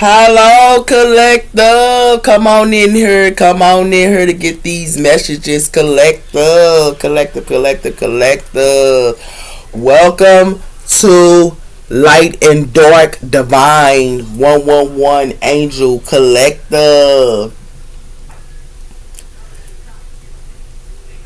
Hello, collector. Come on in here. Come on in here to get these messages, collector. Collector. Welcome to Light and Dark Divine 111 Angel Collector.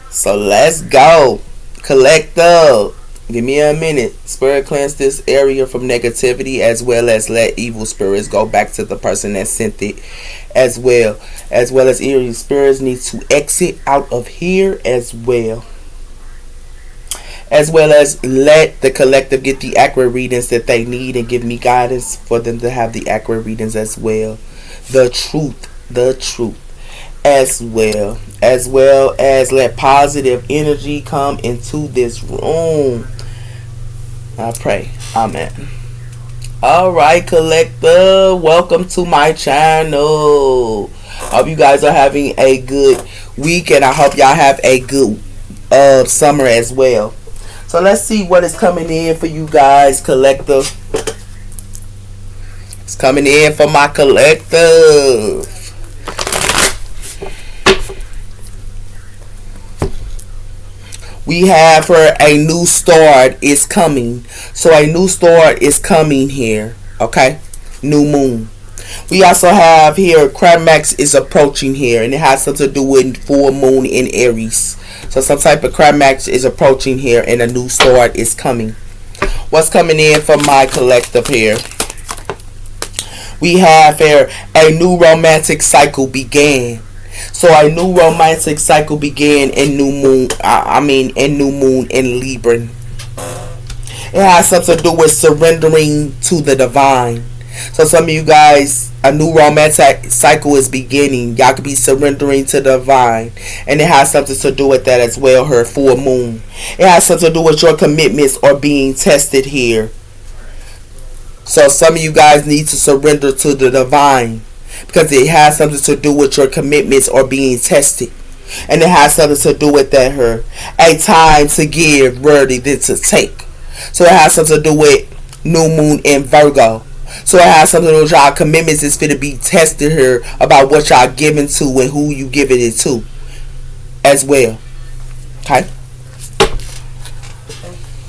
So let's go, collector. Give me a minute. Spirit cleanse this area from negativity, as well as let evil spirits go back to the person that sent it, as well as evil spirits need to exit out of here as well as let the collective get the accurate readings that they need and give me guidance for them to have the accurate readings as well. The truth as well as let positive energy come into this room. I pray. Amen. Alright, collector. Welcome to my channel. Hope you guys are having a good week, and I hope y'all have a good summer as well. So let's see what is coming in for you guys, collector. It's coming in for my collective. We have her, a new start is coming. So a new start is coming here. Okay? New moon. We also have here, Climax is approaching here. And it has something to do with full moon in Aries. So some type of climax is approaching here. And a new start is coming. What's coming in for my collective here? We have here, a new romantic cycle began. So a new romantic cycle began in new moon. In new moon in Libra. It has something to do with surrendering to the divine. So some of you guys, a new romantic cycle is beginning. Y'all could be surrendering to the divine, and it has something to do with that as well. Her full moon. It has something to do with your commitments are being tested here. So some of you guys need to surrender to the divine, because it has something to do with your commitments are being tested. And it has something to do with that her. A time to give rather than to take. So it has something to do with new moon in Virgo. So it has something to do with y'all commitments is fit to be tested here about what y'all giving to and who you giving it to as well. Okay?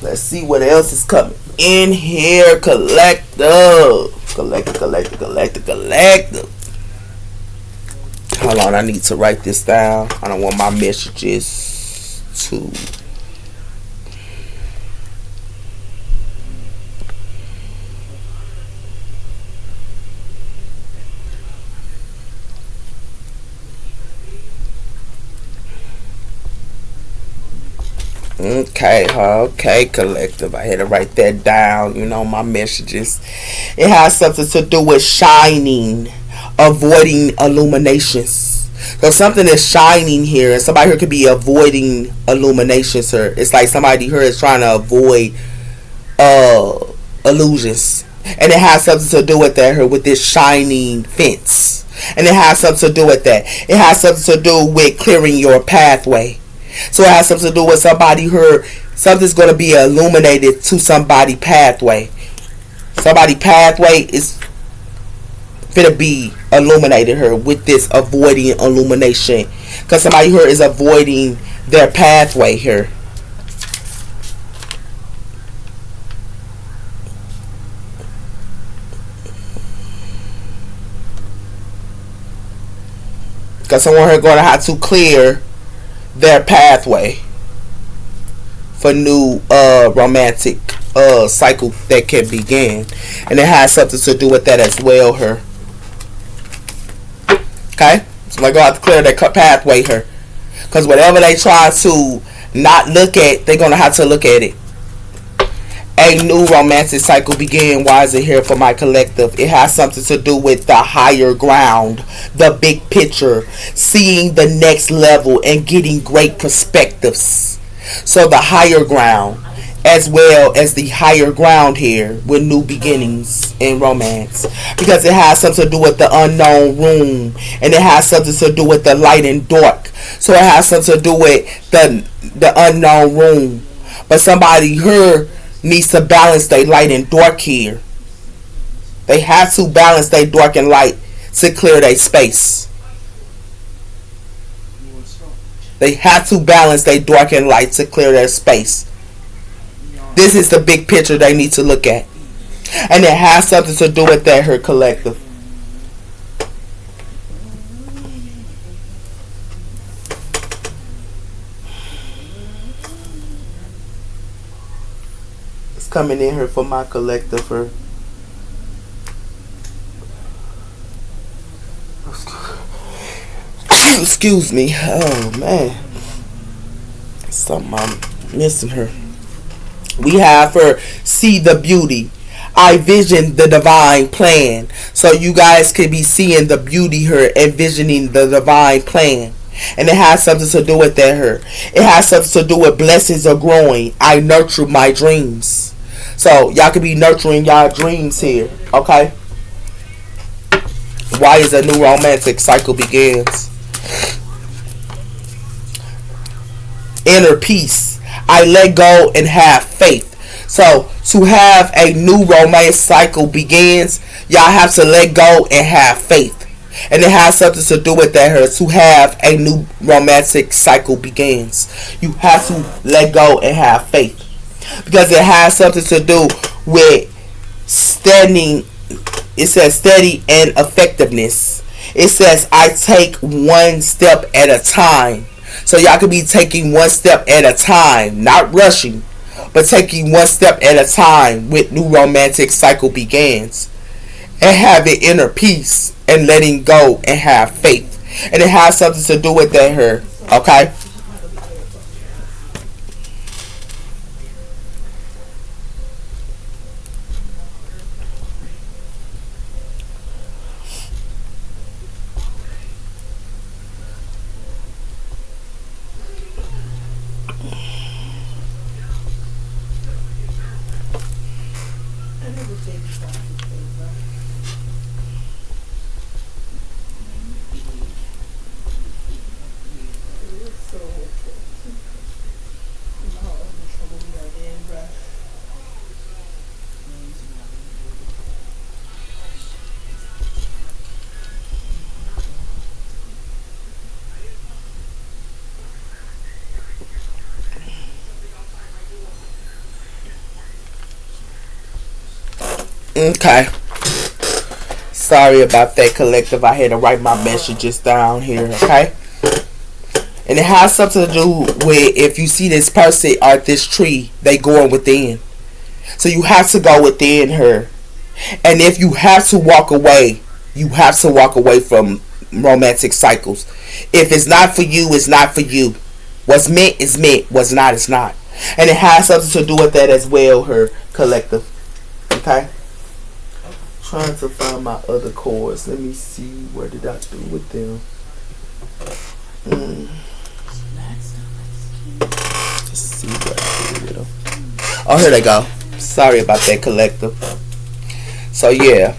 Let's see what else is coming in here, collector. Collector. Hold on, I need to write this down. I don't want my messages to... Okay, collective. I had to write that down. You know, my messages. It has something to do with shining, avoiding illuminations. So something is shining here, and somebody here could be avoiding illuminations here. It's like somebody here is trying to avoid illusions. And it has something to do with that here, with this shining fence. And it has something to do with that. It has something to do with clearing your pathway. So it has something to do with somebody here. Something's going to be illuminated to somebody pathway. Somebody pathway is going to be illuminated here with this avoiding illumination. Because somebody here is avoiding their pathway here. Because someone here going to have to clear their pathway for new romantic cycle that can begin, and it has something to do with that as well here. Okay, so they're gonna have to clear their pathway here, because whatever they try to not look at, they're gonna have to look at it. A new romantic cycle began. Why is it here for my collective? It has something to do with the higher ground, the big picture, seeing the next level and getting great perspectives. So the higher ground, as well as the higher ground here with new beginnings in romance, because it has something to do with the unknown room, and it has something to do with the light and dark. So it has something to do with the unknown room. But somebody here needs to balance their light and dark here. They have to balance their dark and light to clear their space. They have to balance their dark and light to clear their space. This is the big picture they need to look at. And it has something to do with that her collective. It's coming in here for my collective. Her. Excuse me. Oh man. Something I'm missing her. We have her see the beauty. I vision the divine plan. So you guys can be seeing the beauty her, envisioning the divine plan. And it has something to do with that her. It has something to do with blessings are growing. I nurture my dreams. So y'all can be nurturing y'all dreams here. Okay? Why is a new romantic cycle begins? Inner peace. I let go and have faith. So to have a new romance cycle begins, y'all have to let go and have faith. And it has something to do with that her. To have a new romantic cycle begins, you have to let go and have faith. Because it has something to do with standing. It says steady and effectiveness. It says I take one step at a time. So y'all could be taking one step at a time, not rushing, but taking one step at a time with new romantic cycle begins. And having inner peace and letting go and have faith. And it has something to do with that her. Okay? Okay. Sorry about that, collective. I had to write my messages down here, okay? And it has something to do with if you see this person or this tree, they going within. So you have to go within her. And if you have to walk away, you have to walk away from romantic cycles. If it's not for you, it's not for you. What's meant is meant. What's not is not. And it has something to do with that as well, her collective. Okay? Trying to find my other chords. Let me see, where did I do with them? Let's see what I did with them. Oh, here they go. Sorry about that, collective. So yeah,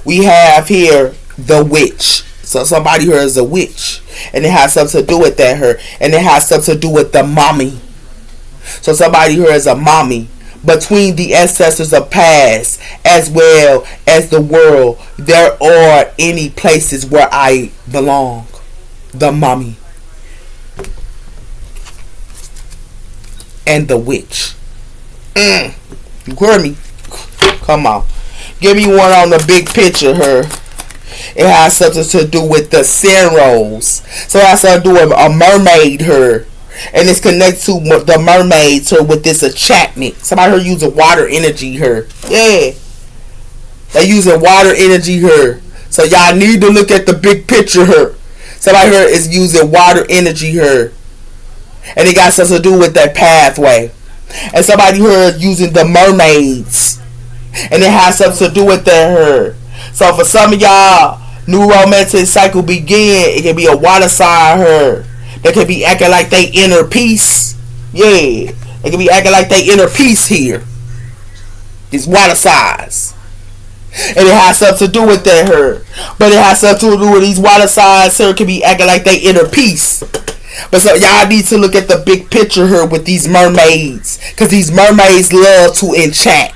we have here the witch. So somebody here is a witch, and it has something to do with that her, and it has something to do with the mommy. So somebody here is a mommy. Between the ancestors of past as well as the world, there are any places where I belong. The mommy and the witch. You hear me? Come on, give me one on the big picture here. It has something to do with the sin rolls. So it has something to do with a mermaid here. And it's connected to the mermaids her with this enchantment. Somebody here using water energy here. Yeah. They using water energy here. So y'all need to look at the big picture here. Somebody here is using water energy here. And it got something to do with that pathway. And somebody here is using the mermaids. And it has something to do with that here. So for some of y'all, new romantic cycle begin. It can be a water sign here. They can be acting like they inner peace. Yeah. They can be acting like they inner peace here. These water signs. And it has something to do with that here. But it has something to do with these water signs here can be acting like they inner peace. But so y'all need to look at the big picture here with these mermaids. Because these mermaids love to enchant.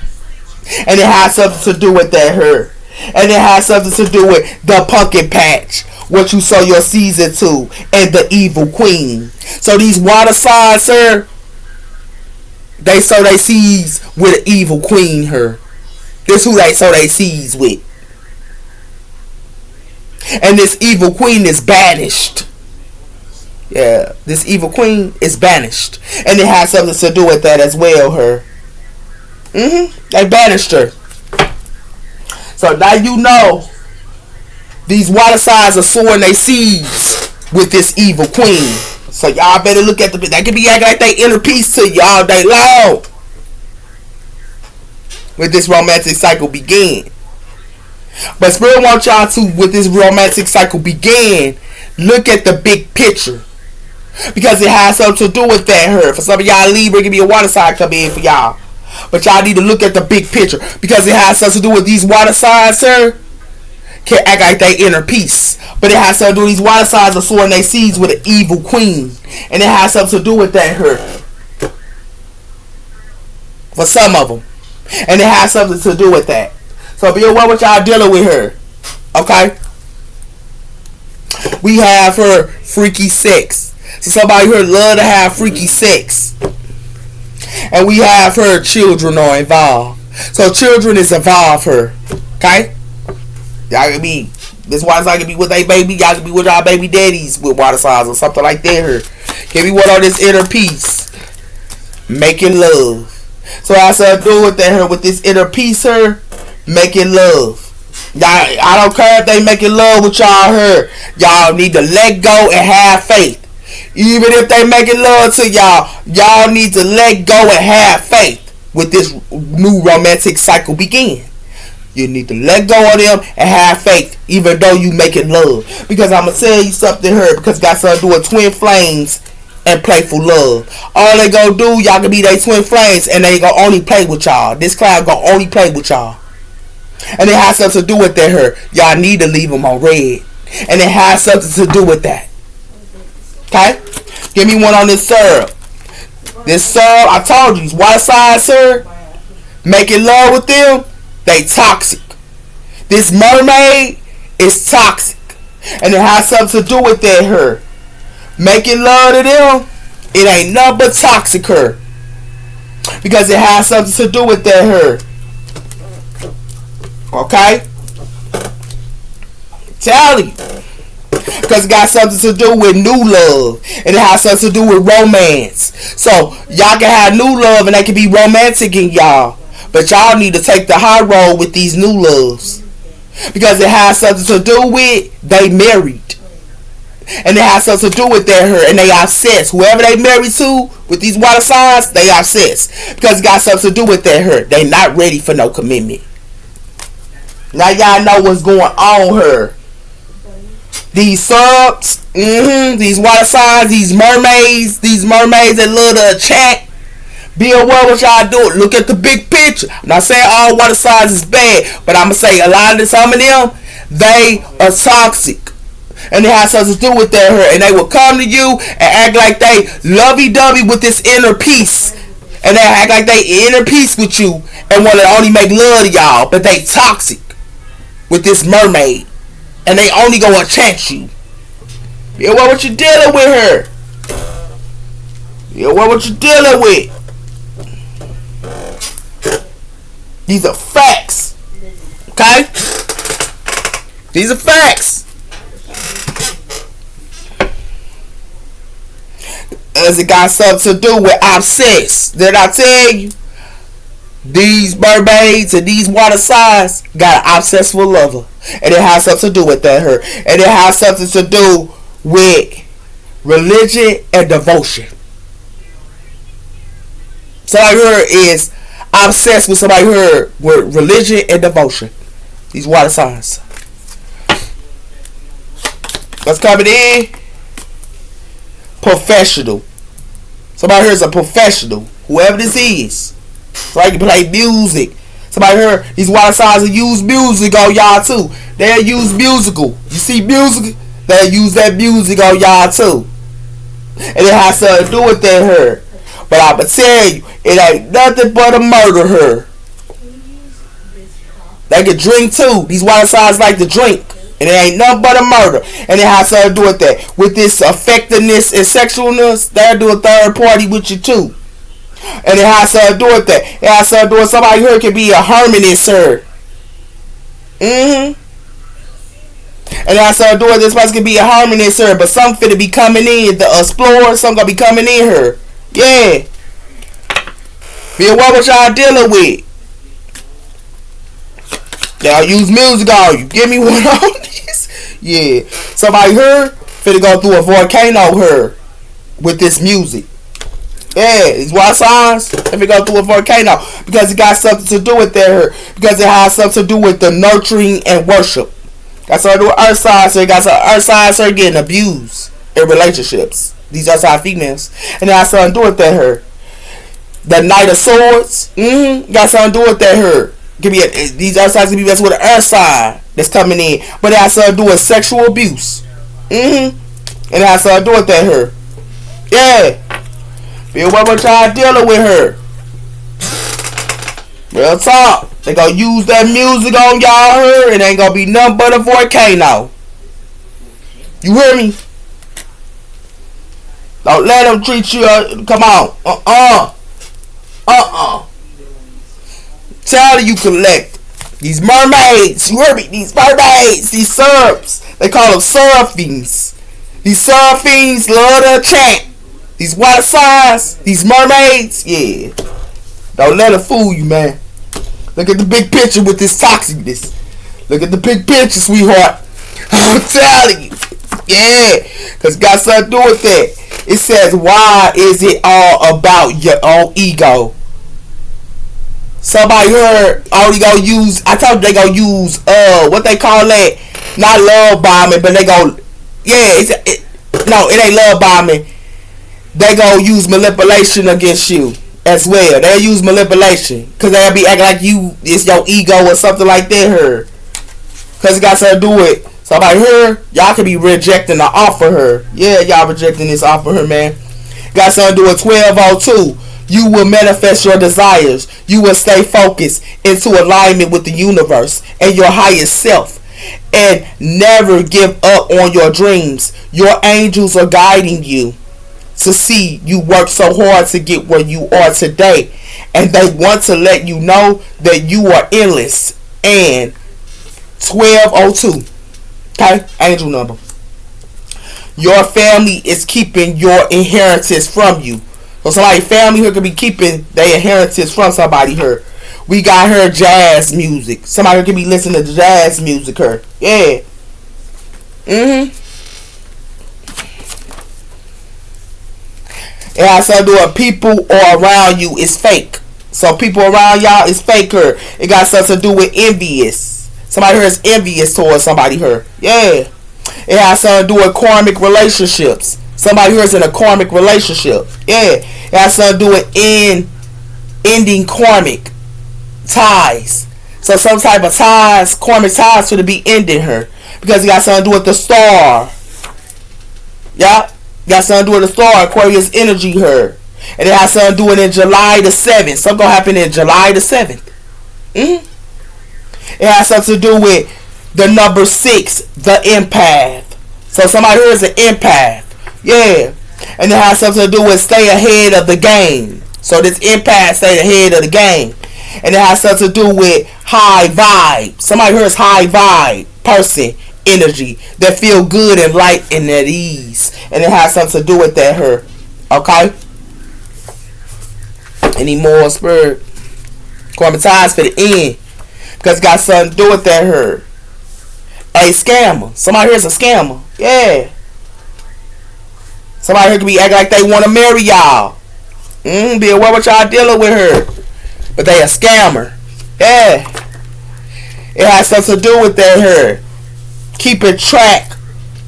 And it has something to do with that her. And it has something to do with the pumpkin patch, what you sow your seeds into, and the evil queen. So these water signs, sir, they sow their seeds with the evil queen, her. This who they sow their seeds with. And this evil queen is banished. Yeah, this evil queen is banished. And it has something to do with that as well, her. They banished her. So now you know these water signs are sowing their seeds with this evil queen. So y'all better look at they can be acting like they inner peace to you all day long. With this romantic cycle begin. But Spirit wants y'all to, with this romantic cycle begin, look at the big picture. Because it has something to do with that her. For some of y'all Libra, give me a water sign come in for y'all. But y'all need to look at the big picture. Because it has something to do with these water signs, sir. Can act like they inner peace. But it has something to do with these water signs are sowing their seeds with an evil queen. And it has something to do with that her. For some of them. And it has something to do with that. So be aware what y'all dealing with her. Okay? We have her freaky sex. So somebody here love to have freaky sex. And we have her children are involved. So children is involved her. Okay? Y'all can be, this water sign can be with a baby. Y'all can be with our baby daddies with water signs or something like that her. Can we work on this inner peace? Making love. So I said do with that her with this inner peace her. Making love. Y'all, I don't care if they making love with y'all her. Y'all need to let go and have faith. Even if they making love to y'all, y'all need to let go and have faith with this new romantic cycle begin. You need to let go of them and have faith, even though you making love. Because I'm gonna tell you something here, because got something to do with twin flames and playful love. All they gonna do, y'all can be their twin flames, and they gonna only play with y'all. This cloud gonna only play with y'all. And it has something to do with that her. Y'all need to leave them on red. And it has something to do with that. Okay? Give me one on this syrup. This syrup, I told you, these water signs, sir, making love with them, they toxic. This mermaid is toxic. And it has something to do with that her. Making love to them, it ain't nothing but toxic her. Because it has something to do with that her. Okay? Tell you. Because it got something to do with new love. And it has something to do with romance. So, y'all can have new love and they can be romantic in y'all. But y'all need to take the high road with these new loves. Because it has something to do with they married. And it has something to do with their her. And they obsessed. Whoever they married to with these water signs, they obsessed. Because it got something to do with their her. They not ready for no commitment. Now y'all know what's going on here. These syrups, these water signs, these mermaids that love to chat. Be aware what y'all do. Look at the big picture. I'm not saying all water signs is bad, but I'm gonna say a lot of some of them, they are toxic. And it has something to do with their hurt. And they will come to you and act like they lovey-dovey with this inner peace. And they act like they inner peace with you and want to only make love to y'all. But they toxic with this mermaid. And they only gonna attract you. You know what you're dealing with her. You know what you're dealing with. These are facts. Okay? These are facts. As it got something to do with obsess. Did I tell you? These mermaids and these water signs got an obsessful lover. And it has something to do with that her. And it has something to do with religion and devotion. Somebody here is obsessed with somebody here with religion and devotion. These water signs. What's coming in? Professional. Somebody here is a professional. Whoever this is. Somebody can play music. Somebody here, these water signs will use music on y'all too. They'll use musical. You see music? They'll use that music on y'all too. And it has something to do with that her. But I'ma tell you, it ain't nothing but a murder her. They can drink too. These water signs like to drink. And it ain't nothing but a murder. And it has something to do with that. With this effectiveness and sexualness, they'll do a third party with you too. And it has something to do with that. It has something to do with somebody here can be a hermanist her. And it has something to do with this person can be a hermanist her. But some finna be coming in. The explorer, some gonna be coming in here. Yeah. Be aware what y'all dealing with. Y'all use music on you. Give me one on this. Yeah. Somebody here finna go through a volcano here with this music. Yeah, these water signs, let me go through a volcano because it got something to do with that. Because it has something to do with the nurturing and worship. Got something to do with earth signs, so it got some earth signs are getting abused in relationships. These earth sign females, and it has something to do with that. Her, the Knight of Swords, got something to do with that. Her, these earth signs can be messed with an earth sign that's coming in, but it has something to do with sexual abuse. And it has something to do with that. Her, yeah. Be aware what y'all dealing with her. Real talk. They gonna use that music on y'all here. It ain't gonna be nothing but a volcano. You hear me? Don't let them treat you. Come on. Tell you collect. These mermaids. You hear me? These mermaids. These serfs. They call them serafins. These serafins love to attract. These water signs, these mermaids, yeah. Don't let it fool you, man. Look at the big picture with this toxicness. Look at the big picture, sweetheart. I'm telling you. Yeah. Because it got something to do with that. It says, why is it all about your own ego? Somebody here already gonna use, I told you they gonna use, what they call that? Not love bombing, but they go, yeah, no, it ain't love bombing. They gonna use manipulation against you as well. They'll use manipulation. Because they'll be acting like you, it's your ego or something like that here. Because it got something to do with somebody here. Y'all could be rejecting the offer here. Yeah, y'all rejecting this offer here, man. Got something to do with 1202. You will manifest your desires. You will stay focused into alignment with the universe and your highest self. And never give up on your dreams. Your angels are guiding you. To see you work so hard to get where you are today, and they want to let you know that you are endless. And 1202, okay, angel number. Your family is keeping your inheritance from you. So somebody family here could be keeping their inheritance from somebody here. We got her jazz music. Somebody could be listening to jazz music here. Yeah. It has something to do with people or around you is fake. So people around y'all is faker. It got something to do with envious. Somebody here is envious towards somebody here. Yeah. It has something to do with karmic relationships. Somebody here is in a karmic relationship. Yeah. It has something to do with ending karmic ties. So some type of ties, karmic ties should be ending her. Because it got something to do with the star. Yeah. Got something to do with the star, Aquarius energy here. And it has something to do with in July the 7th. Something gonna happen in July the 7th. It has something to do with the number 6, the empath. So somebody here is an empath. Yeah. And it has something to do with stay ahead of the game. So this empath stay ahead of the game. And it has something to do with high vibe. Somebody here is high vibe person. Energy that feel good and light and at ease, and it has something to do with that her. Okay. Any more spirit? Karmic ties for the end, because it got something to do with that her. A scammer. Somebody here's a scammer. Yeah. Somebody here could be acting like they want to marry y'all. Be aware what y'all dealing with her, but they a scammer. Yeah. It has something to do with that her. Keeping track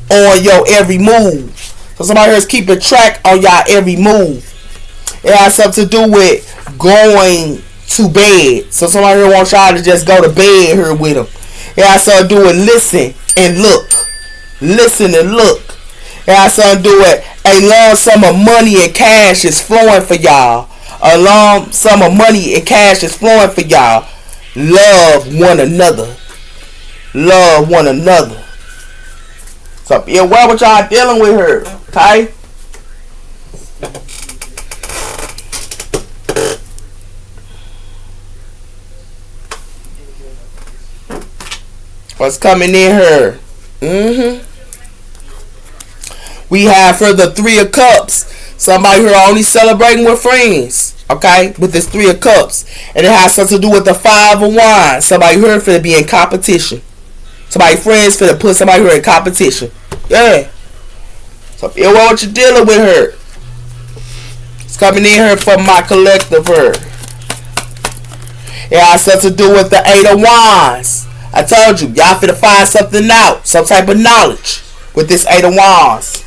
on your every move. So somebody here is keeping track on y'all every move. It has something to do with going to bed. So somebody here wants y'all to just go to bed here with them. It has something to do with listen and look. Listen and look. It has something to do with a lump sum of money and cash is flowing for y'all. A lump sum of money and cash is flowing for y'all. Love one another. Love one another. So be aware what y'all dealing with her. Okay? What's coming in her? We have for the Three of Cups. Somebody here only celebrating with friends. Okay? With this Three of Cups. And it has something to do with the Five of Wands. Somebody here for to be in competition. Somebody friends for to put somebody here in competition. Yeah. So feel what you're dealing with her. It's coming in here from my collective her. It has something to do with the Eight of Wands. I told you, y'all finna find something out. Some type of knowledge with this Eight of Wands.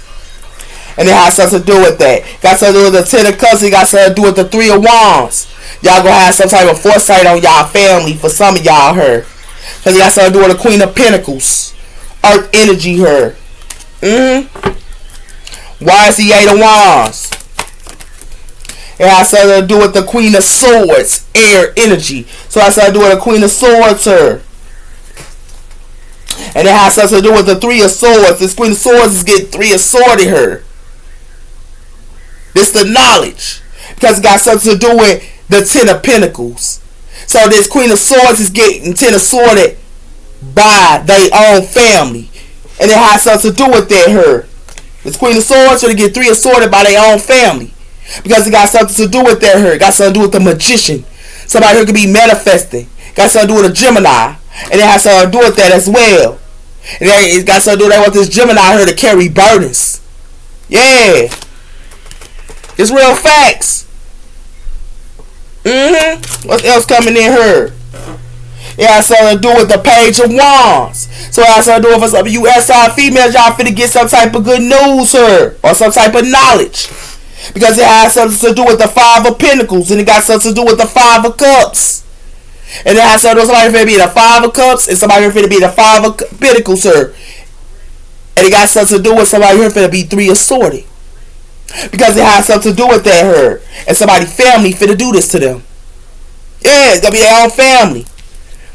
And it has something to do with that. Got something to do with the Ten of Cups. It got something to do with the Three of Wands. Y'all gonna have some type of foresight on y'all family for some of y'all here. Because it got something to do with the Queen of Pentacles. Earth energy here. Why is the Eight of Wands? It has something to do with the Queen of Swords. Air energy. So it has something to do with the Queen of Swords here. And it has something to do with the Three of Swords. This Queen of Swords is getting Three of Swords in her. This the knowledge. Because it got something to do with the Ten of Pentacles. So this Queen of Swords is getting Ten of Swords by their own family. And it has something to do with that her. This Queen of Swords will get Three of Swords by their own family. Because it got something to do with that her. It got something to do with the magician. Somebody who could be manifesting. Got something to do with a Gemini. And it has something to do with that as well. And it got something to do with that with this Gemini here to carry burdens. Yeah. It's real facts. What else coming in here? It has something to do with the Page of Wands. So it has something to do with some of you SI females. Y'all finna get some type of good news here. Or some type of knowledge. Because it has something to do with the Five of Pentacles. And it got something to do with the Five of Cups. And it has something to do with somebody finna be the Five of Cups. And somebody finna be the Five of Pentacles here. And it got something to do with somebody here finna be Three of Swords. Because it has something to do with that her. And somebody family finna do this to them. Yeah, it's gonna be their own family.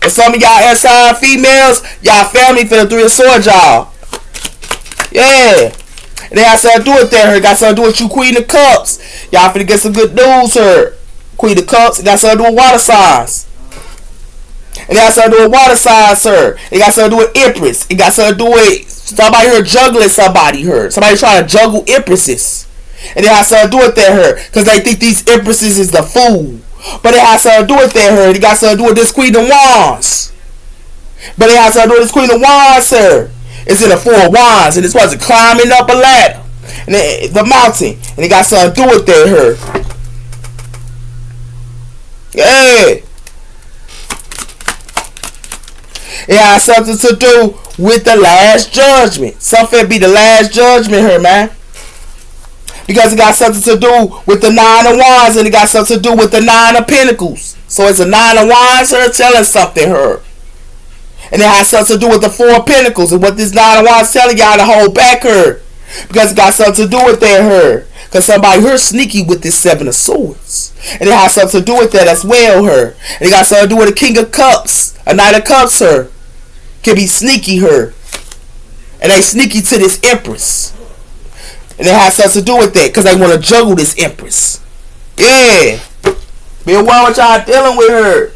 But some of y'all SI females, y'all family finna Three of Swords y'all. Yeah. And it has something to do with that her. It got something to do with you Queen of Cups. Y'all finna get some good news her. Queen of Cups, it got something to do with water signs. And it got something to do with water signs her. It got something to do with Empress. It got something to do with somebody here juggling somebody her. Somebody trying to juggle Empresses. And it has something to do with that her. Because they think these Empresses is the fool. But it has something to do with that her. It got something to do with this Queen of Wands. But it has something to do with this Queen of Wands her. It's in the Four of Wands. And it's supposed to climbing up a ladder. And the mountain. And it got something to do with that her. Yeah. It has something to do with the Last Judgment. Something be the Last Judgment here, man. Because it got something to do with the Nine of Wands. And it got something to do with the Nine of Pentacles. So it's a Nine of Wands her telling something her. And it has something to do with the Four of Pentacles. And what this Nine of Wands telling y'all to hold back her. Because it got something to do with that her. Because somebody here sneaky with this Seven of Swords. And it has something to do with that as well her. And it got something to do with the King of Cups. A Knight of Cups her. Can be sneaky her. And they sneaky to this Empress. And it has something to do with that. Because they want to juggle this Empress. Yeah. Be aware what y'all dealing with her.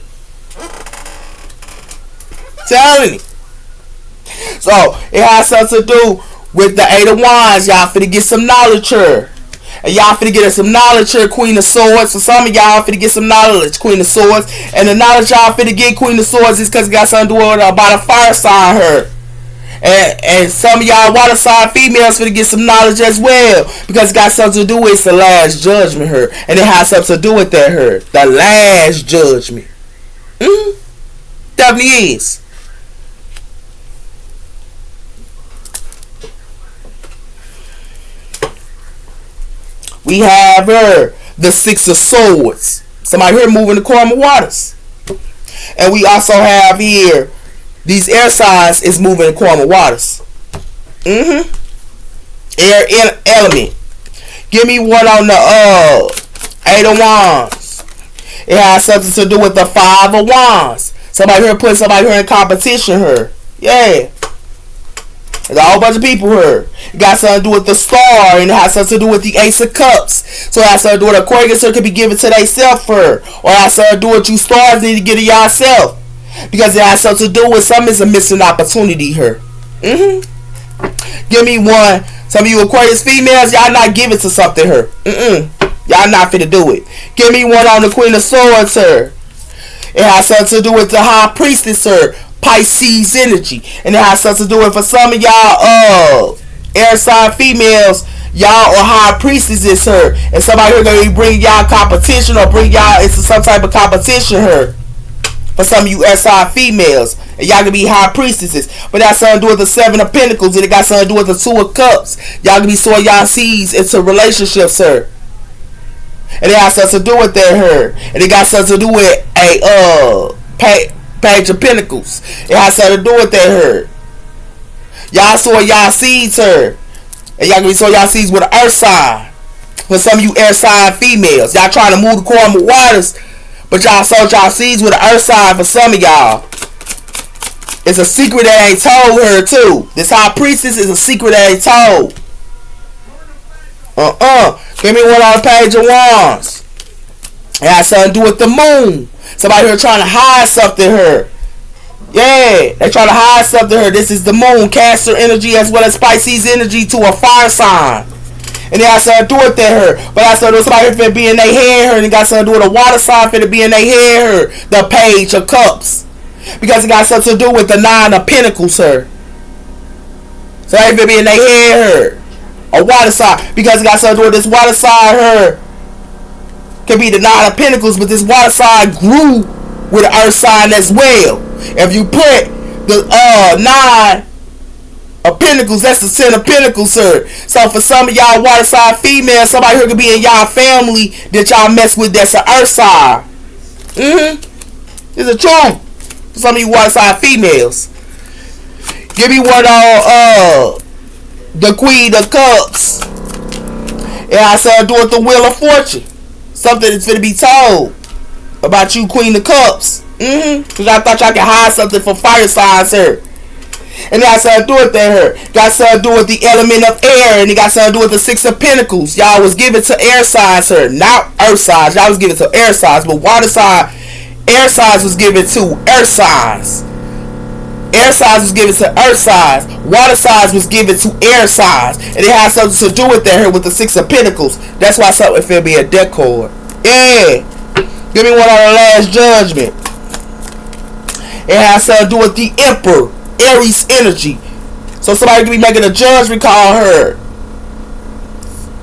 Telling you. So, it has something to do with the Eight of Wands. Y'all finna get some knowledge here. And y'all finna get some knowledge here, Queen of Swords. So some of y'all finna get some knowledge, Queen of Swords. And the knowledge y'all finna get, Queen of Swords, is because it got something to do with about a fire sign here. And some of y'all water sign females finna get some knowledge as well. Because it got something to do with the Last Judgment here. And it has something to do with that here. The Last Judgment. Definitely is. We have her, the Six of Swords. Somebody here moving the Karma waters. And we also have here, these air signs is moving the Karma waters. Air element. Give me one on the Eight of Wands. It has something to do with the Five of Wands. Somebody here putting somebody here in competition here. Yeah. There's a whole bunch of people here. It got something to do with the star, and it has something to do with the Ace of Cups. So it has something to do with Aquarius here could be given to themselves here. Or it has something to do with you stars need to get it yourself. Because it has something to do with some is a missing opportunity here. Give me one. Some of you Aquarius females, y'all not giving to something here. Y'all not finna do it. Give me one on the Queen of Swords here. It has something to do with the High Priestess here. Pisces energy. And it has something to do with, for some of y'all air sign females, y'all or high priestesses her, and somebody here gonna be bringing y'all competition or bring y'all into some type of competition here. For some of you air sign females, and y'all can be high priestesses, but that something to do with the Seven of Pentacles, and it got something to do with the Two of Cups. Y'all can be sowing y'all seeds into relationships here. And it has something to do with that her, and it got something to do with a Page of Pentacles. It has something to do with that her. Y'all sow y'all seeds her. And y'all gonna be sowing y'all seeds with an earth sign. For some of you air sign females. Y'all trying to move the Karmic waters, but y'all sowed y'all seeds with an earth sign for some of y'all. It's a secret that ain't told her too. This High Priestess is a secret that ain't told. Give me one on the Page of Wands. It has something to do with the moon. Somebody here trying to hide something here. Yeah, they trying to hide something here. This is the moon, Cancer energy as well as Pisces energy to a fire sign. And it has something to do with that here. But it has something to do with somebody here finna be in their hair here. And it got something to do with a water sign finna be in their hair here. The Page of Cups. Because it got something to do with the Nine of Pentacles here. So they finna be in their hair here. A water sign. Because it got something to do with this water sign here. Could be the Nine of Pentacles, but this water sign grew with an earth sign as well. If you put the Nine of Pentacles, that's the Ten of Pentacles, sir. So for some of y'all water sign females, somebody here could be in y'all family that y'all mess with that's an earth sign. It's the truth. For some of you water sign females. Give me one on the Queen of Cups. It has something to do with the Wheel of Fortune. Something that's going to be told about you, Queen of Cups. Because I thought y'all could hide something for fire signs here. And it got something to do with that here. Got something to do with the element of air. And it got something to do with the Six of Pentacles. Y'all was given to air signs here. Not earth signs. Y'all was given to air signs. But water sign, air signs was given to earth signs. Air signs was given to earth signs. Water signs was given to air signs. And it has something to do with that here with the Six of Pentacles. That's why something feel be a deck card. Yeah. Give me one on the Last Judgment. It has something to do with the Emperor. Aries energy. So somebody could be making a judgment call her.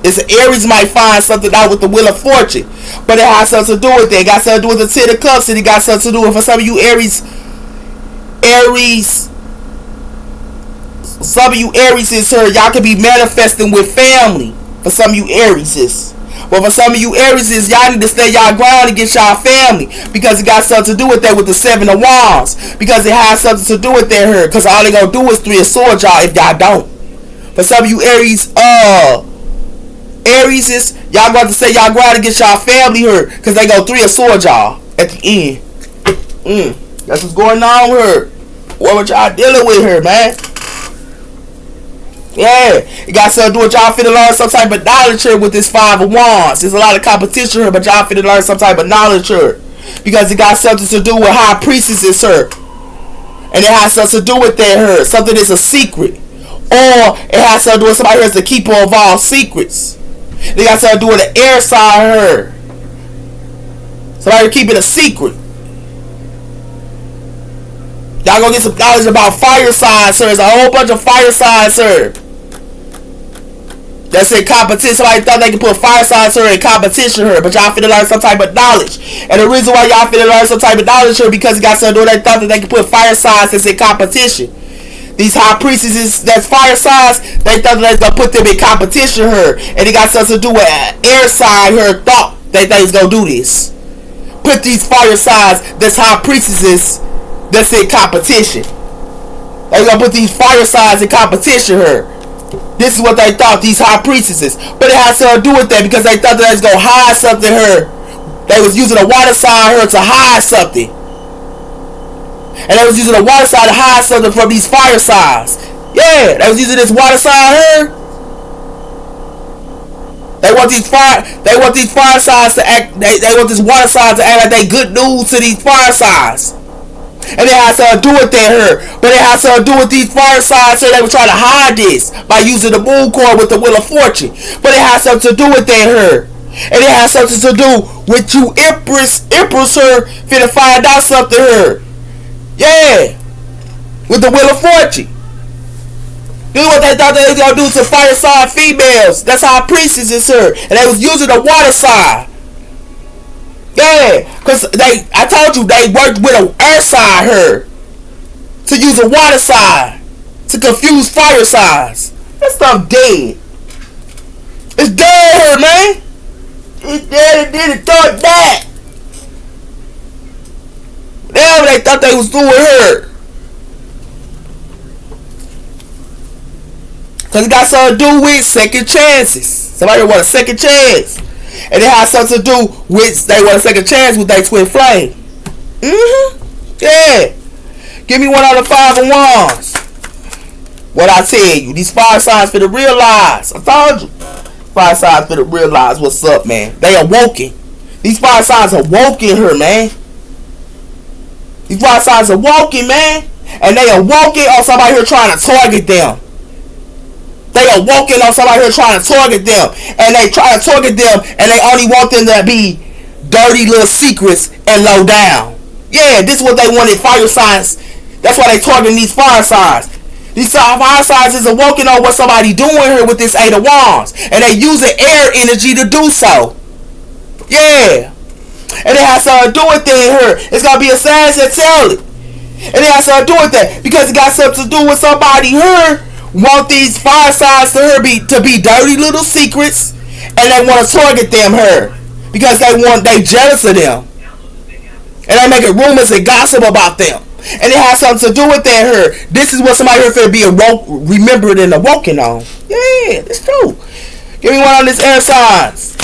It's Aries might find something out with the Wheel of Fortune. But it has something to do with it. It got something to do with the Ten of Cups. And it got something to do with, for some of you some of you Aries here, y'all could be manifesting with family. For some of you Aries. But for some of you Aries, y'all need to stay y'all ground and get y'all family. Because it got something to do with that with the Seven of Wands. Because it has something to do with that here. Because all they gonna do is Three of Swords, y'all, if y'all don't. For some of you Aries, y'all got to stay y'all ground and get y'all family here. Because they go Three of Swords, y'all, at the end. That's what's going on here. What y'all dealing with here, man? Yeah, it got something to do with y'all finna learn some type of knowledge here with this Five of Wands. There's a lot of competition here, but y'all finna learn some type of knowledge here. Because it got something to do with High Priestesses here. And it has something to do with that here. Something that's a secret. Or it has something to do with somebody here that's the keeper of all secrets. They got something to do with the air sign here. Somebody keeping a secret. Y'all gonna get some knowledge about fire signs, sir. There's a whole bunch of fire signs, sir. That's in competition. Somebody thought they could put fire signs here in competition here, but y'all finna learn some type of knowledge. And the reason why y'all finna learn some type of knowledge here because it got something to do with they thought that they could put fire signs that's in competition. These high priestesses that's fire signs, they thought that they gonna put them in competition here. And it got something to do with an air sign here thought they was gonna do this. Put these fire signs that's high priestesses that's in competition. They gonna put these fire signs in competition here. This is what they thought, these high priestesses. But it has something to do with that because they thought that they was gonna hide something here. They was using a water sign here to hide something. And they was using the water sign to hide something from these fire signs. Yeah, they was using this water sign here. They want these fire signs to act. They want this water sign to act like they good news to these fire signs. And it has to do with that here. But it has to do with these fire signs. So they were trying to hide this by using the moon card with the Wheel of Fortune. But it has something to do with that here. And it has something to do with you Empress here finna find out something here. Yeah. With the Wheel of Fortune. This is what they thought they was gonna do to fire sign females. That's how priestesses here. And they was using the water sign. Yeah, because I told you they worked with an air sign here to use a water sign to confuse fire signs. That stuff dead. It's dead here, man. It's dead and did it, thought that. Whatever they thought they was doing here. Because it got something to do with second chances. Somebody want a second chance. And it has something to do with they want a second chance with their twin flame. Yeah. Give me one out of 5 of wands. What I tell you, these fire signs for the realize. I told you. Fire signs for the realize what's up, man. They awoken. These fire signs are woken here, man. These fire signs are woken, man. And they are woken on somebody here trying to target them. They are walking on somebody here trying to target them. And they try to target them and they only want them to be dirty little secrets and low down. Yeah, this is what they wanted fire signs. That's why they targeting these fire signs. These fire signs is awoken on what somebody doing here with this 8 of wands. And they using air energy to do so. Yeah. And it has something to do with that here. It's going to be a sign that tell it. And it has something to do with that. Because it got something to do with somebody here want these fire signs to be dirty little secrets, and they want to target them here because they jealous of them, and they making rumors and gossip about them, and it has something to do with that here. This is what somebody here for being remembered and awoken on. Yeah, it's true. Give me one on this air signs.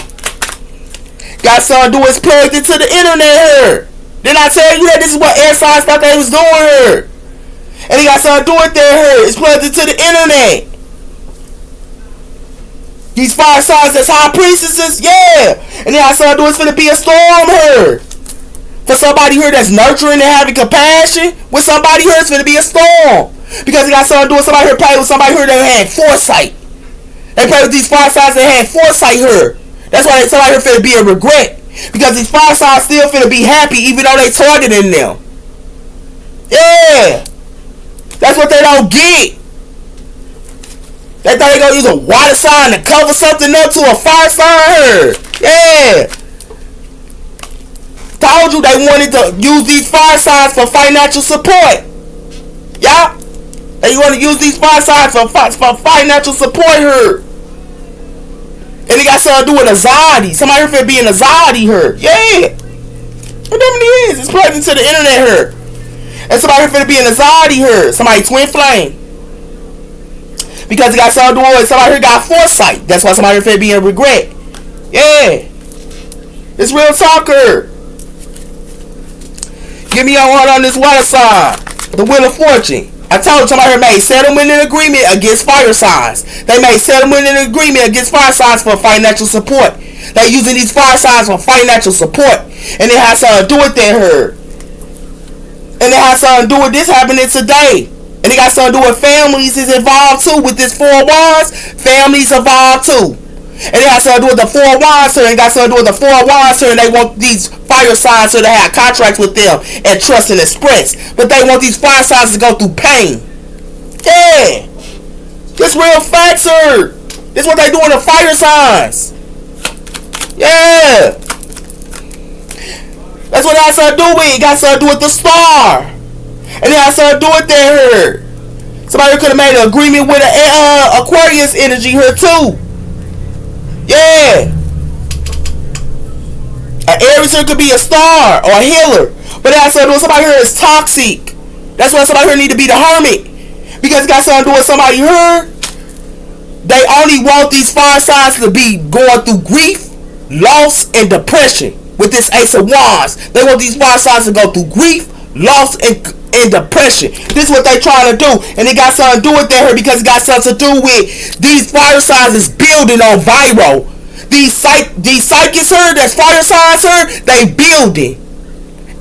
Got something to do with plugged into the internet here. Didn't I tell you that this is what air signs thought they was doing here? And he got something to do with that here. It's plugged into the internet. These fire signs that's high priestesses, yeah. And it got something to do with it's finna be a storm here. For somebody here that's nurturing and having compassion, with somebody here it's finna be a storm. Because it got something to do with somebody here playing with somebody here that had foresight. They play with these fire signs that had foresight here. That's why somebody here finna be a regret. Because these fire signs still finna be happy even though they targeting them. Yeah. That's what they don't get. They thought they gonna use a water sign to cover something up to a fire sign. Yeah. Told you they wanted to use these fire signs for financial support. Yeah. They want to use these fire signs for financial support here. And it got something to do with anxiety. Somebody here for being anxiety here. Yeah. Whatever it is, it's plugged into the internet here. And somebody here finna be an anxiety here. Somebody twin flame. Because it got something to do with somebody here got foresight. That's why somebody here finna be in regret. Yeah. It's real talker. Give me your one on this water sign. The Wheel of Fortune. I told you somebody here made settlement and agreement against fire signs. They made settlement and agreement against fire signs for financial support. They using these fire signs for financial support. And it has something to do with that here. And it has something to do with this happening today. And it got something to do with families is involved too. With this 4 wands, families involved too. And it has something to do with the 4 wands here. And it got something to do with the 4 wands here. And they want these fire signs here to have contracts with them and trust and express. But they want these fire signs to go through pain. Yeah. This real facts here. This is what they doing to fire signs. Yeah. That's what it has something to do with. It got something to do with the star. And it has something to do with that here. Somebody could have made an agreement with an Aquarius energy here too. Yeah. An Aries here could be a star or a healer. But it has something to do with somebody here is toxic. That's why somebody here need to be the hermit. Because it got something to do with somebody here. They only want these fire signs to be going through grief, loss, and depression. With this Ace of Wands, they want these fire signs to go through grief, lost and depression. This is what they trying to do, and it got something to do with that her because it got something to do with these fire signs is building on viral. These psychics her, that's fire signs her, they building.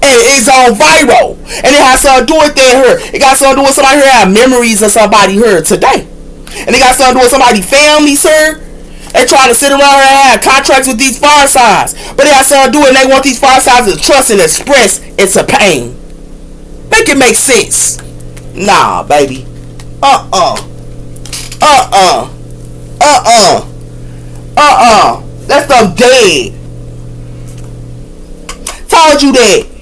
And it's on viral. And it has something to do with that her. It got something to do with somebody here have memories of somebody here today. And it got something to do with somebody's family, sir. They trying to sit around here and have contracts with these fire signs. But it has something to do and they want these fire signs to trust and express into pain. Make it make sense. Nah, baby. That stuff dead. Told you that.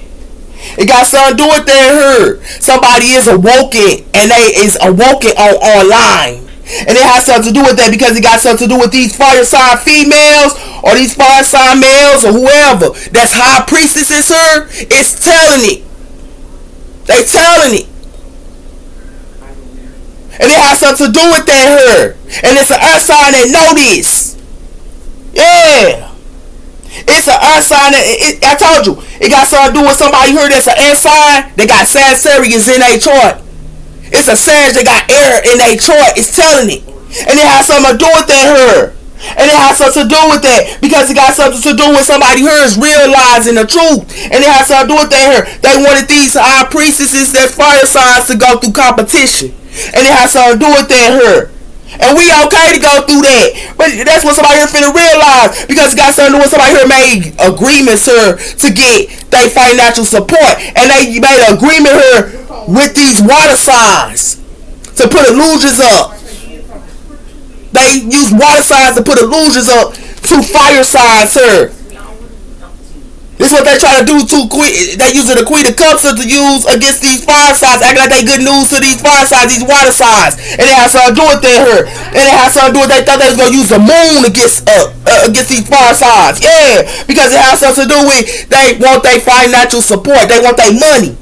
It got something to do with that her. Somebody is awoken and they is awoken on online. And it has something to do with that because it got something to do with these fire sign females or these fire sign males or whoever. That's high priestesses her. It's telling it. They telling it. And it has something to do with that her. And it's an earth sign that know this. Yeah. It's an earth sign that I told you. It got something to do with somebody here that's an air sign. They got Sagittarius in their chart. It's a Sag that got air in their chart. It's telling it. And it has something to do with that her. And it has something to do with that because it got something to do with somebody here is realizing the truth. And it has something to do with that her. They wanted these high priestesses that fire signs to go through competition. And it has something to do with that her. And we okay to go through that. But that's what somebody here finna realize. Because it got something to do with somebody here made agreements here to get their financial support. And they made an agreement here with these water signs to put illusions up. They use water signs to put illusions up to fire signs here. This is what they try to do to they using the Queen of Cups to use against these fire signs, acting like they good news to these fire signs, these water signs. And it has something to do with that here. And it has something to do with they thought they was gonna use the moon against these fire signs. Yeah, because it has something to do with they want their financial support, they want their money.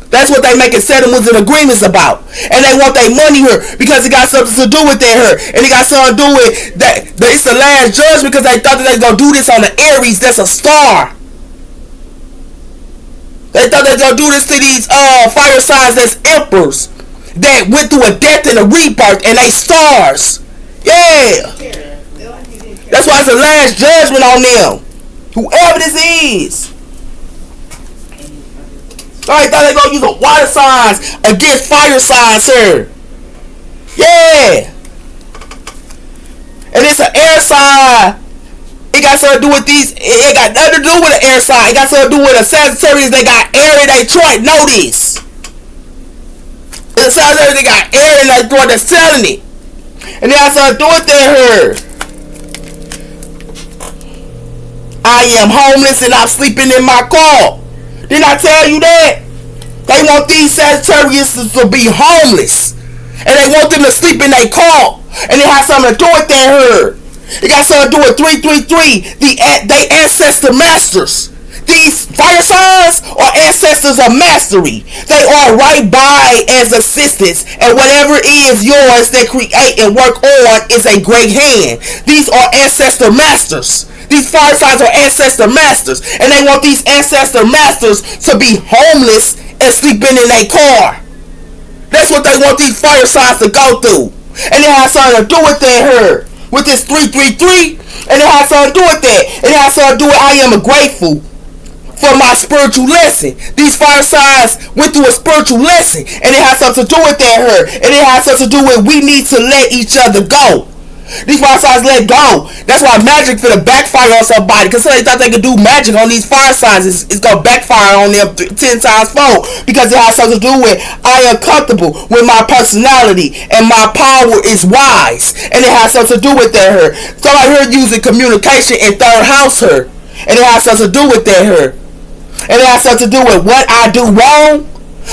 That's what they making settlements and agreements about. And they want their money here because it got something to do with that here. And it got something to do with that it's the last judgment because they thought that they was going to do this on the Aries. That's a star. They thought they was going to do this to these fire signs that's emperors that went through a death and a rebirth and they stars. Yeah. That's why it's the last judgment on them. Whoever this is. I thought they gonna use a water signs against fire signs here. Yeah. And it's an air sign. It got something to do with these. It got nothing to do with an air sign. It got something to do with a Sagittarius. They got air in their chart. Know this. The Sagittarius, they got air in their chart that's telling it. And it got something to do with that here. I am homeless and I'm sleeping in my car. Didn't I tell you that? They want these Sagittarius to be homeless. And they want them to sleep in their car. And it has something to do with that here. It got something to do with 333. They ancestor masters. These fire signs are ancestors of mastery. They are right by as assistants. And whatever is yours they create and work on is a great hand. These are ancestor masters. These fire signs are ancestor masters. And they want these ancestor masters to be homeless and sleeping in a car. That's what they want these fire signs to go through. And it has something to do with that here. With this 333. And it has something to do with that. And it has something to do with I am grateful for my spiritual lesson. These fire signs went through a spiritual lesson. And it has something to do with that here. And it has something to do with we need to let each other go. These fire signs let go. That's why magic finna backfire on somebody. Because they thought they could do magic on these fire signs. It's gonna backfire on them 10 times fold. Because it has something to do with I am comfortable with my personality. And my power is wise. And it has something to do with that here. Somebody here using communication in third house here. And it has something to do with that here. And it has something to do with what I do wrong.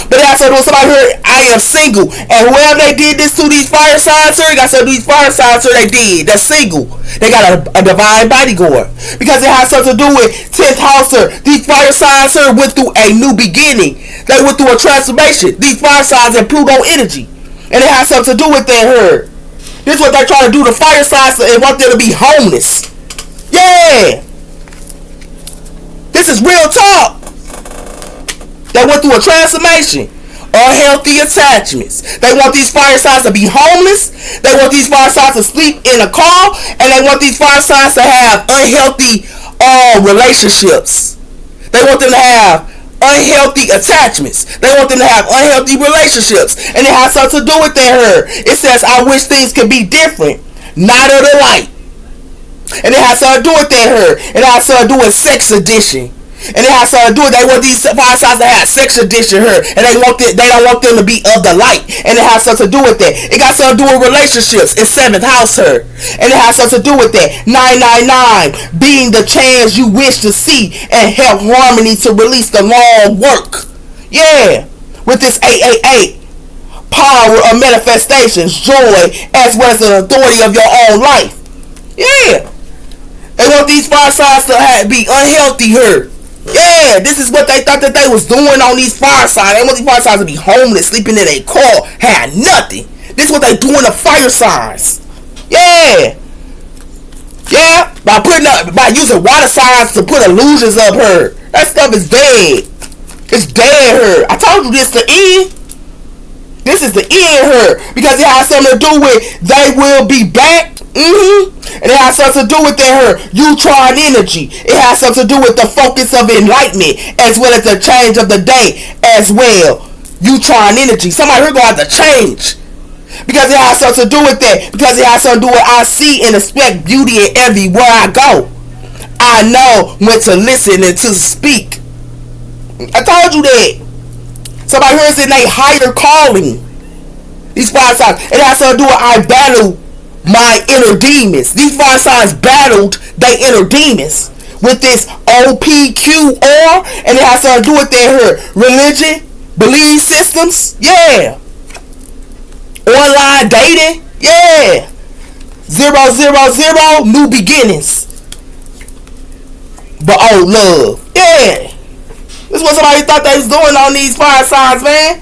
But it has something to do with somebody here, I am single. And whoever they did this to these fire signs here, got some of these fire signs here they did. They're single. They got a divine bodyguard. Because it has something to do with 10th house here. These fire signs here went through a new beginning. They went through a transformation. These fire signs have Pluto energy. And it has something to do with that here. This is what they're trying to do to fire signs and want them to be homeless. Yeah. This is real talk. They went through a transformation. Unhealthy attachments. They want these fire signs to be homeless. They want these fire signs to sleep in a car. And they want these fire signs to have unhealthy relationships. They want them to have unhealthy attachments. They want them to have unhealthy relationships. And it has something to do with that. It says, I wish things could be different. Not of the light. And it has something to do with that. It has something to do with sex addiction. And it has something to do with they want these fire signs to have sex addiction and they don't want them to be of the light. And it has something to do with that. It got something to do with relationships in 7th house And it has something to do with that. 999 being the change you wish to see and help harmony to release the long work. Yeah. With this 888 power of manifestations, joy, as well as the authority of your own life. Yeah. They want these fire signs to be unhealthy here. Yeah, this is what they thought that they was doing on these fire signs. They want these fire signs to be homeless, sleeping in a car, had nothing. This is what they doing to fire signs. Yeah. Yeah, by using water signs to put illusions up her. That stuff is dead. It's dead her. I told you this the end. This is the end her. Because it has something to do with they will be back. And it has something to do with her Utron energy. It has something to do with the focus of enlightenment as well as the change of the day as well. Utron energy. Somebody here gonna have to change. Because it has something to do with that. Because it has something to do with I see and expect beauty in everywhere I go. I know when to listen and to speak. I told you that. Somebody here is in a higher calling. These five signs. It has something to do with I battle my inner demons. These fire signs battled their inner demons with this OPQR, and it has to do with their religion, belief systems, yeah. Online dating, yeah. 000 new beginnings, but old love, yeah. This is what somebody thought they was doing on these fire signs, man.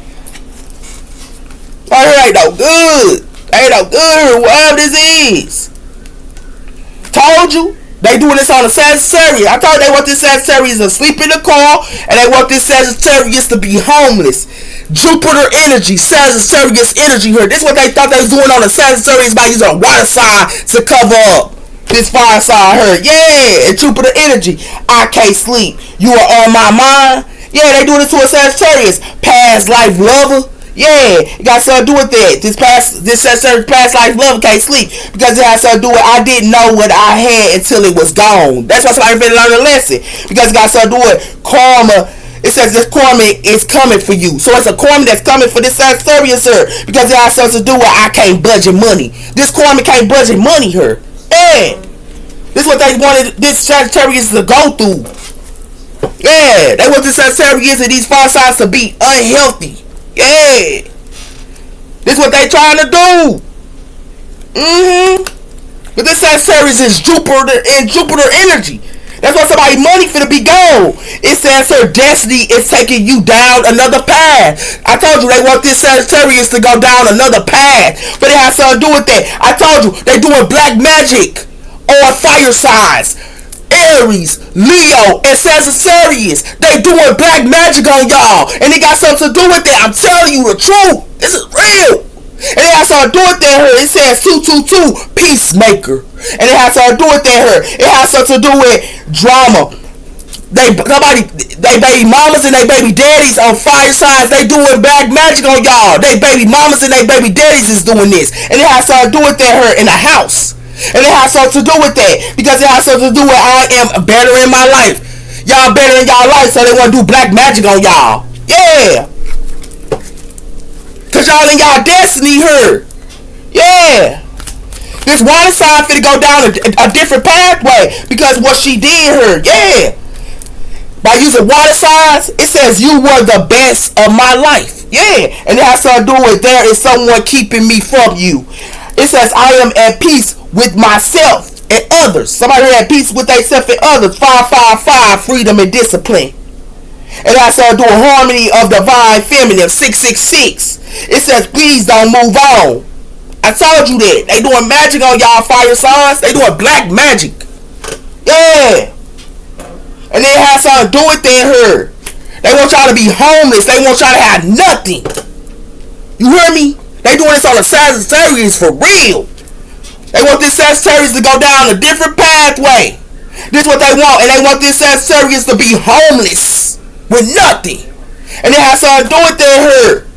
Oh, here ain't no good. Ain't no good, whatever this is. Told you. They doing this on the Sagittarius. I told they want this Sagittarius to sleep in the car. And they want this Sagittarius to be homeless. Jupiter energy. Sagittarius energy here. This is what they thought they was doing on the Sagittarius by using a water sign to cover up this fire sign here. Yeah. And Jupiter energy. I can't sleep. You are on my mind. Yeah, they doing this to a Sagittarius. Past life lover. Yeah, it got something to do with that. This past life love can't sleep because it has something to do with I didn't know what I had until it was gone. That's why somebody finna learn a lesson because it got something to do with karma. It says this karma is coming for you, so it's a karma that's coming for this Sagittarius here because it has something to do with I can't budget money. This karma can't budget money here. Yeah, this is what they wanted this Sagittarius to go through. Yeah, they want this Sagittarius and these fire signs to be unhealthy. Yeah, this is what they trying to do. But this Sagittarius is Jupiter and Jupiter energy. That's why somebody money finna be gone. It says her destiny is taking you down another path. I told you they want this Sagittarius to go down another path, but it has something to do with that. I told you they doing black magic on fire signs. Aries, Leo, and Sagittarius. They doing black magic on y'all. And it got something to do with that. I'm telling you the truth. This is real. And it has something to do with that here. It says 222, peacemaker. And it has something to do with that here. It has something to do with drama. They baby mamas and they baby daddies on fire signs. They doing black magic on y'all. They baby mamas and they baby daddies is doing this. And it has something to do with that here in the house. And it has something to do with that. Because it has something to do with I am better in my life. Y'all better in y'all life, so they want to do black magic on y'all. Yeah. Because y'all in y'all destiny here. Yeah. This water sign finna go down a different pathway. Because what she did here. Yeah. By using water signs, it says you were the best of my life. Yeah. And it has something to do with there is someone keeping me from you. It says I am at peace with myself and others. Somebody at peace with themselves and others. 555, freedom and discipline. And that's to do a harmony of divine feminine. 666. It says please don't move on. I told you that. They doing magic on y'all fire signs. They doing black magic. Yeah. And it has something to do with that here. They want y'all to be homeless. They want y'all to have nothing. You hear me? They doing this on the Sagittarius for real. They want this Sagittarius to go down a different pathway. This is what they want. And they want this Sagittarius to be homeless with nothing. And they have something to do with their hurt.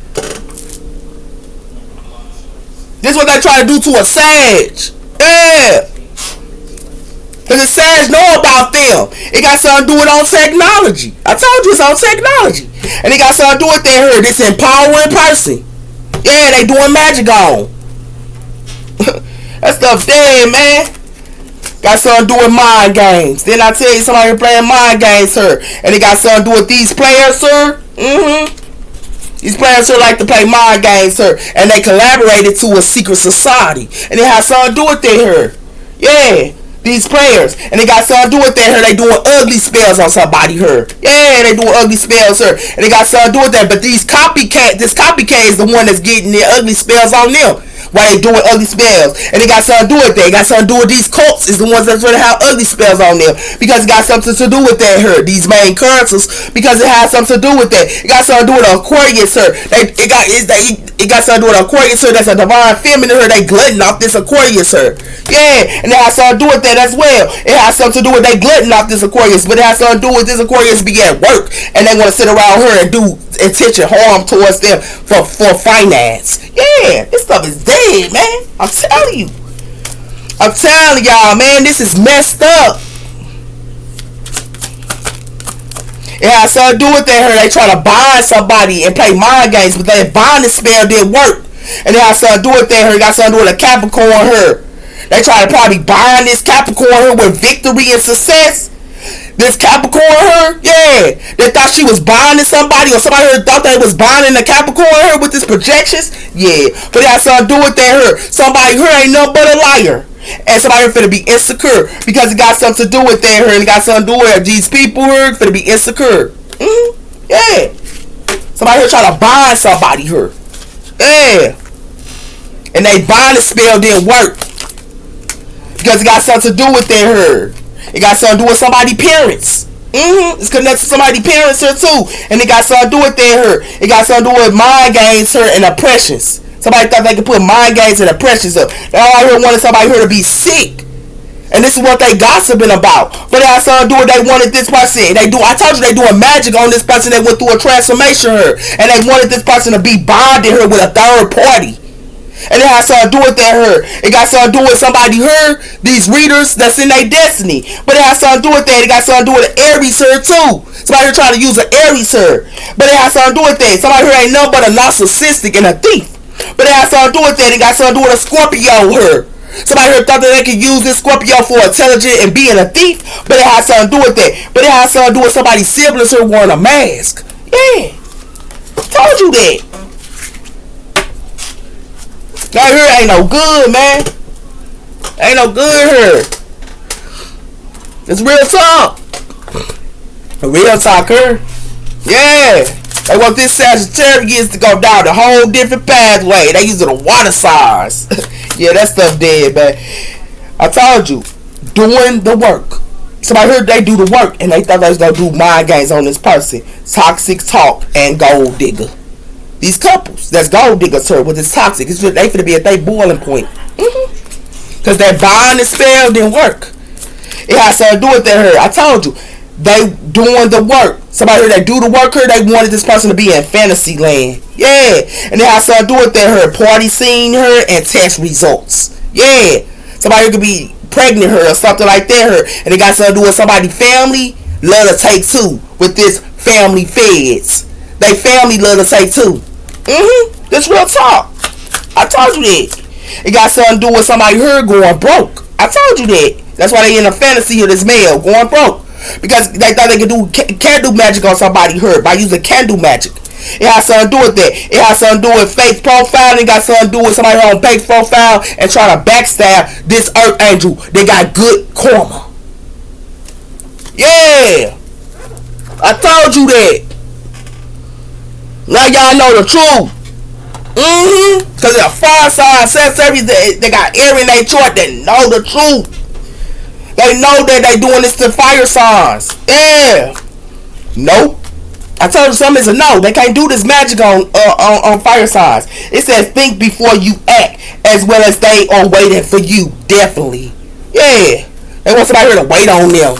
This is what they try to do to a Sag. Yeah. Because the Sag know about them. It got something to do with on technology. I told you it's on technology. And it got something to do with their hurt. This empowering person. Yeah, they doing magic on. That stuff dead, man. Got something to do with mind games. Then I tell you somebody playing mind games, sir. And it got something to do with these players, sir. These players here like to play mind games, sir. And they collaborated to a secret society. And it has something to do with their hair. Yeah. These players. And they got something to do with their hair. They doing ugly spells on somebody here. Yeah, they doing ugly spells here. And they got something to do with that. But this copycat is the one that's getting their ugly spells on them. While they doing ugly spells. And it got something to do with that. It got something to do with these cults is the ones that's going to have ugly spells on them. Because it got something to do with that here. These main characters. Because it has something to do with that. It got something to do with Aquarius here. It got something to do with Aquarius here. That's a divine feminine here. They glutton off this Aquarius here. Yeah. And it has something to do with that as well. It has something to do with they glutton off this Aquarius. But it has something to do with this Aquarius be at work. And they want to sit around here and do intention harm towards them for finance. Yeah, this stuff is dead, man. I'm telling you. I'm telling y'all, man, this is messed up. It has something to do with that. They try to bind somebody and play mind games, but that binding spell didn't work. And it has something to do with that. It got something to do with a Capricorn here. They try to probably bind this Capricorn here with victory and success. This Capricorn her, yeah, they thought she was binding somebody, or somebody her thought they was binding the Capricorn her with this projections, yeah, but it has something to do with that her. Somebody her ain't nothing but a liar, and somebody her finna be insecure because it got something to do with that her, and it got something to do with these people her finna be insecure. Yeah, somebody her try to bind somebody her, yeah, and they bind the spell didn't work because it got something to do with that her. It got something to do with somebody's parents. It's connected to somebody's parents here too. And it got something to do with their. It got something to do with mind games here and oppressions. Somebody thought they could put mind games and oppressions up. They all here wanted somebody here to be sick. And this is what they gossiping about. But it has something to do with they wanted this person. I told you they doing magic on this person that went through a transformation here. And they wanted this person to be bonded here with a third party. And it has something to do with that her. It got something to do with somebody her, these readers that's in their destiny. But it has something to do with that. It got something to do with an Aries her too. Somebody trying to use an Aries her. But it has something to do with that. Somebody here ain't nothing but a narcissistic and a thief. But it has something to do with that. It got something to do with a Scorpio her. Somebody here thought that they could use this Scorpio for intelligent and being a thief. But it has something to do with that. But it has something to do with somebody's siblings here wearing a mask. Yeah. Told you that. That here ain't no good, man. Ain't no good here. It's real talk. Real talk here. Yeah. They want this Sagittarius to go down a whole different pathway. They using the water signs. Yeah, that stuff dead, man. I told you. Doing the work. Somebody heard they do the work and they thought they was going to do mind games on this person. Toxic talk and gold digger. These couples that's gold diggers her with this toxic, they finna be at their boiling point. Cause that bond and spell didn't work. It has something to do with that her. I told you, they doing the work. Somebody here that do the work her, they wanted this person to be in fantasy land. Yeah. And it has something to do with that her. Party scene her and test results. Yeah. Somebody could be pregnant her or something like that her. And it got something to do with somebody's family. Love to take two with this family feds. They family love to say too. This real talk. I told you that. It got something to do with somebody here going broke. I told you that. That's why they in a fantasy of this male going broke. Because they thought they could do candle magic on somebody here by using candle magic. It has something to do with that. It has something to do with fake profile. It got something to do with somebody on fake profile and trying to backstab this earth angel. They got good karma. Yeah. I told you that. Now y'all know the truth. Because they're far side Sagittarius, they got air in their chart that know the truth. They know that they doing this to fire signs. Yeah. Nope. I told you something is a no. They can't do this magic on fire signs. It says think before you act, as well as they are waiting for you. Definitely, yeah. They want somebody here to wait on them.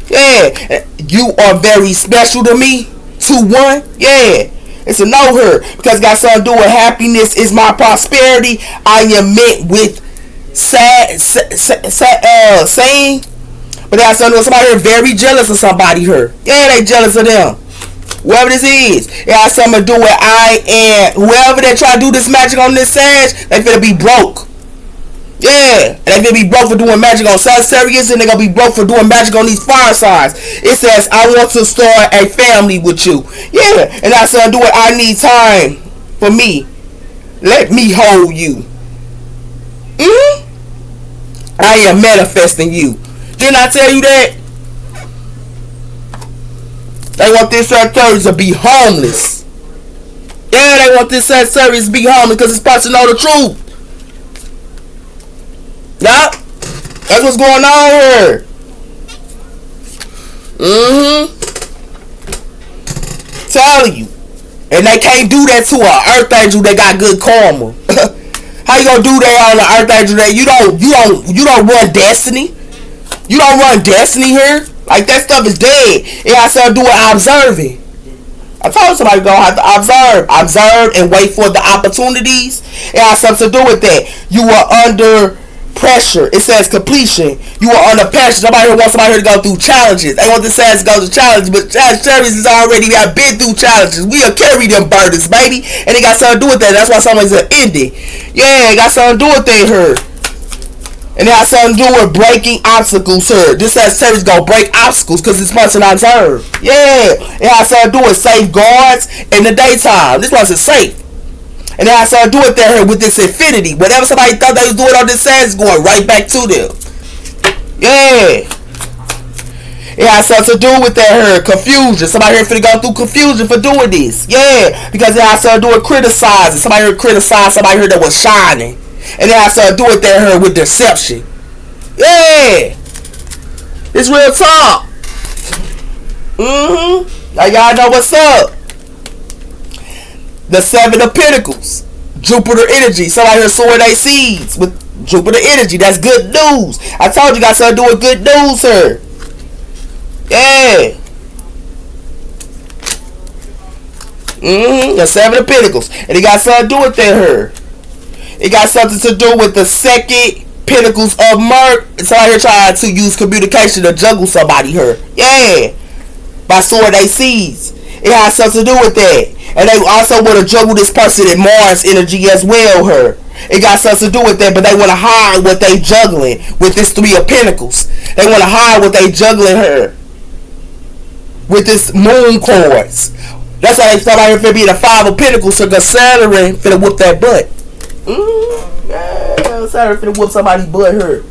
Yeah, you are very special to me. 2-1. Yeah, it's a no here because it got something to do with happiness is my prosperity. I am met with saying, but they got something to do with somebody here very jealous of somebody here. Yeah, they jealous of them. Whoever this is, it has something to do with I and whoever they try to do this magic on this Sag, they finna be broke. Yeah, and they finna be broke for doing magic on Sagittarius, and they gonna be broke for doing magic on these fire signs. It says, I want to start a family with you. Yeah, and that's something to do with I need time for me. Let me hold you. I am manifesting you. Didn't I tell you that? They want this Sagittarius to be homeless. Yeah, they want this Sagittarius to be homeless because it's supposed to know the truth. Yup. That's what's going on here. Telling you. And they can't do that to an earth angel that got good karma. How you gonna do that on an earth angel that you don't run destiny? You don't run destiny here? Like, that stuff is dead. It has something to do with observing. I told somebody go have to observe and wait for the opportunities. It has something to do with that. You are under pressure. It says completion. You are under pressure. Somebody here wants somebody here to go through challenges. They want the Sagittarius to go through challenges, but Sagittarius is already have been through challenges. We have carried them burdens, baby, and it got something to do with that. That's why somebody's an ending. Yeah, it got something to do with that here. And it has something to do with breaking obstacles here. This Sagittarius gonna break obstacles because it's person observed. Yeah. It has something to do with safeguards in the daytime. This person's safe. And it has something to do with that here with this infinity. Whatever somebody thought they was doing on this side is going right back to them. Yeah. It has something to do with that here confusion. Somebody here finna go through confusion for doing this. Yeah. Because it has something to do with criticizing. Somebody here criticized somebody here that was shining. And it has to do with that here with deception. Yeah. It's real talk. Now y'all know what's up. The 7 of Pentacles. Jupiter energy. Somebody here sowing their seeds with Jupiter energy. That's good news. I told you got something to do with good news here. Yeah. The 7 of Pentacles. And it got something to do with that here. It got something to do with the 2nd Pentacles of Merc. Somebody here trying to use communication to juggle somebody here. Yeah. By sowing their seeds. It has something to do with that. And they also want to juggle this person in Mars energy as well here. It got something to do with that, but they want to hide what they juggling with this 3 of Pentacles. They want to hide what they juggling here with this moon cards. That's why they somebody here finna be the 5 of Pentacles, so Saturn finna whoop that butt. Yeah, Saturn finna whoop somebody's butt here.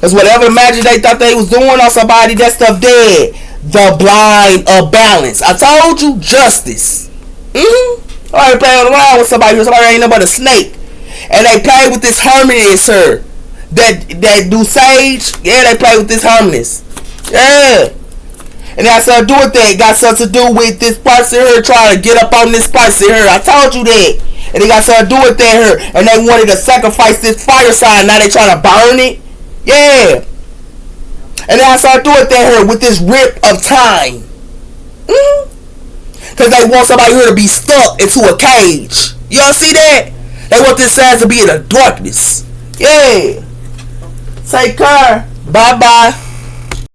Cause whatever magic they thought they was doing on somebody, that stuff dead. The blind of balance. I told you, justice. Alright, playing around with somebody here. Somebody ain't nothing but a snake. And they play with this Hermes here. That do sage. Yeah, they play with this Hermes. Yeah. And it got something to do with that. It got something to do with this person here trying to get up on this person here. I told you that. And it got something to do with that here. And they wanted to sacrifice this fire sign. Now they trying to burn it. Yeah. And it has something to do with that here. With this rip of time. Because they want somebody here to be stuck into a cage. Y'all see that? They want this side to be in the darkness. Yeah. Take care. Bye-bye.